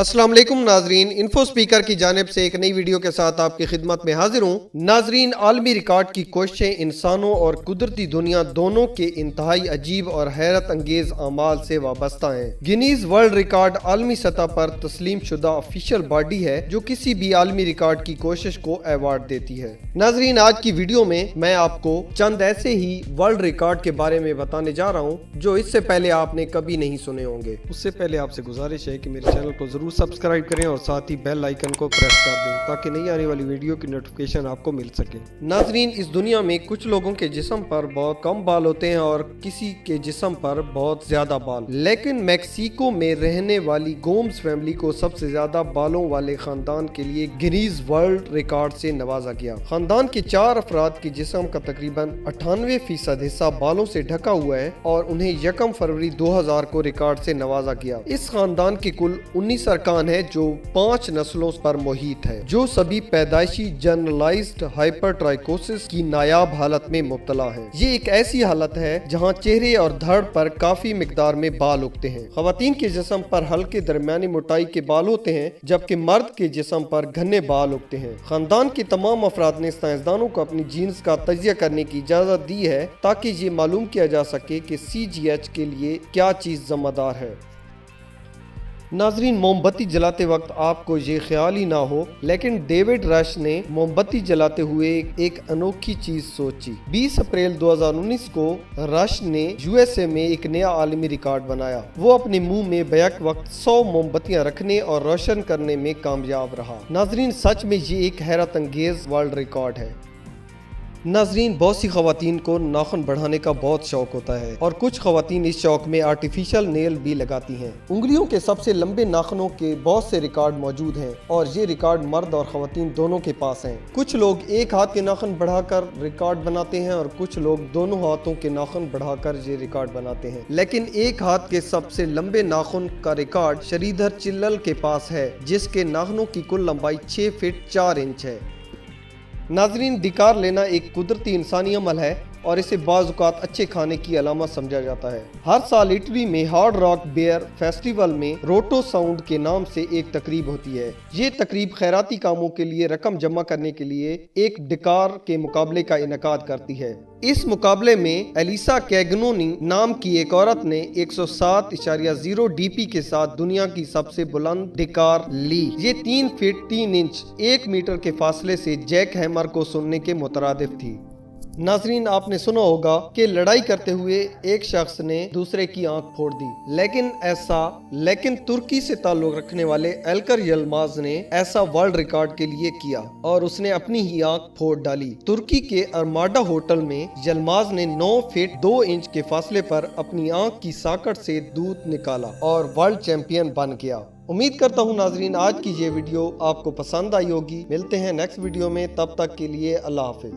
अस्सलाम वालेकुम नाजरीन, इन्फो स्पीकर की जानिब से एक नई वीडियो के साथ आपकी खिदमत में हाजिर हूँ। नाजरीन, आलमी रिकॉर्ड की कोशिशें इंसानों और कुदरती दुनिया दोनों के इंतहाई अजीब और हैरत अंगेज अमाल से वाबस्ता हैं। गिनीज वर्ल्ड रिकॉर्ड आलमी सतह पर तस्लीम शुदा ऑफिशियल बॉडी है जो किसी भी आलमी रिकॉर्ड की कोशिश को अवार्ड देती है। नाजरीन, आज की वीडियो में मैं आपको चंद ऐसे ही वर्ल्ड रिकॉर्ड के बारे में बताने जा रहा हूँ जो इससे पहले आपने कभी नहीं सुने होंगे। उससे पहले आपसे गुजारिश है कि मेरे चैनल को जरूर सब्सक्राइब करें और साथ ही बेल आइकन को प्रेस कर दें ताकि नई आने वाली वीडियो की नोटिफिकेशन आपको मिल सके। नाजरीन, इस दुनिया में कुछ लोगों के जिस्म पर बहुत कम बाल होते हैं और किसी के जिस्म पर बहुत ज्यादा बाल, लेकिन मैक्सिको में रहने वाली गोम्स फैमिली को सबसे ज्यादा बालों वाले खानदान के लिए गिनीज वर्ल्ड रिकॉर्ड से नवाजा गया। खानदान के 4 अफराद के जिस्म का तकरीबन 98% हिस्सा बालों से ढका हुआ है और उन्हें 1 फरवरी 2000 को रिकॉर्ड से नवाजा गया। इस खानदान के कुल 19 अरकान है जो 5 नस्लों पर मुहित है, जो सभी पैदाइशी जनरलाइज्ड हाइपरट्राइकोसिस की नायाब हालत में मुब्तला हैं। ये एक ऐसी हालत है जहां चेहरे और धड़ पर काफी मिकदार में बाल उगते हैं। खवातीन के जिस्म पर हल्के दरमियानी मोटाई के बाल होते हैं जबकि मर्द के जिस्म पर घने बाल उगते हैं। खानदान के तमाम अफराद ने साइंसदानों को अपनी जीन्स का तजिया करने की इजाजत दी है ताकि ये मालूम किया जा सके कि CGH के लिए क्या चीज जिम्मेदार है। नाजरीन, मोमबत्ती जलाते वक्त आपको ये ख्याल ही ना हो, लेकिन डेविड रश ने मोमबत्ती जलाते हुए एक अनोखी चीज सोची। 20 अप्रैल 2019 को रश ने USA में एक नया आलमी रिकॉर्ड बनाया। वो अपने मुंह में बैक वक्त 100 मोमबत्तियां रखने और रोशन करने में कामयाब रहा। नाजरीन, सच में ये एक हैरत अंगेज वर्ल्ड रिकॉर्ड है। नाजरीन, बहुत सी खवातीन को नाखून बढ़ाने का बहुत शौक होता है और कुछ खवातीन इस शौक में आर्टिफिशियल नेल भी लगाती हैं। उंगलियों के सबसे लंबे नाखूनों के बहुत से रिकॉर्ड मौजूद हैं और ये रिकॉर्ड मर्द और खवातीन दोनों के पास हैं। कुछ लोग एक हाथ के नाखून बढ़ाकर रिकॉर्ड बनाते हैं और कुछ लोग दोनों हाथों के नाखून बढ़ाकर ये रिकॉर्ड बनाते हैं, लेकिन एक हाथ के सबसे लंबे नाखून का रिकॉर्ड श्रीधर चिल्लल के पास है जिसके नाखूनों की कुल लंबाई 6 फीट 4 इंच है। नाजरीन, डिकार लेना एक कुदरती इंसानी अमल है और इसे बाज़-औक़ात अच्छे खाने की अलामत समझा जाता है। हर साल इटली में हार्ड रॉक बेयर फेस्टिवल में रोटो साउंड के नाम से एक तकरीब होती है। ये तकरीब खैराती कामों के लिए रकम जमा करने के लिए एक डिकार के मुकाबले का इनेकाद करती है। इस मुकाबले में एलिसा कैगनोनी नाम की एक औरत ने 107.0 DP के साथ दुनिया की सबसे बुलंद डिकार ली। ये 3 फीट 3 इंच 1 मीटर के फासले से जैक हैमर को सुनने के मुतरादिफ थी। नाजरीन, आपने सुना होगा कि लड़ाई करते हुए एक शख्स ने दूसरे की आंख फोड़ दी, लेकिन तुर्की से ताल्लुक रखने वाले एल्कर यलमाज ने ऐसा वर्ल्ड रिकॉर्ड के लिए किया और उसने अपनी ही आंख फोड़ डाली। तुर्की के अरमाडा होटल में यलमाज ने 9 फीट 2 इंच के फासले पर अपनी आंख की साकट से दूध निकाला और वर्ल्ड चैंपियन बन गया। उम्मीद करता हूँ नाजरीन, आज की ये वीडियो आपको पसंद आई होगी। मिलते हैं नेक्स्ट वीडियो में, तब तक के लिए अल्लाह हाफिज।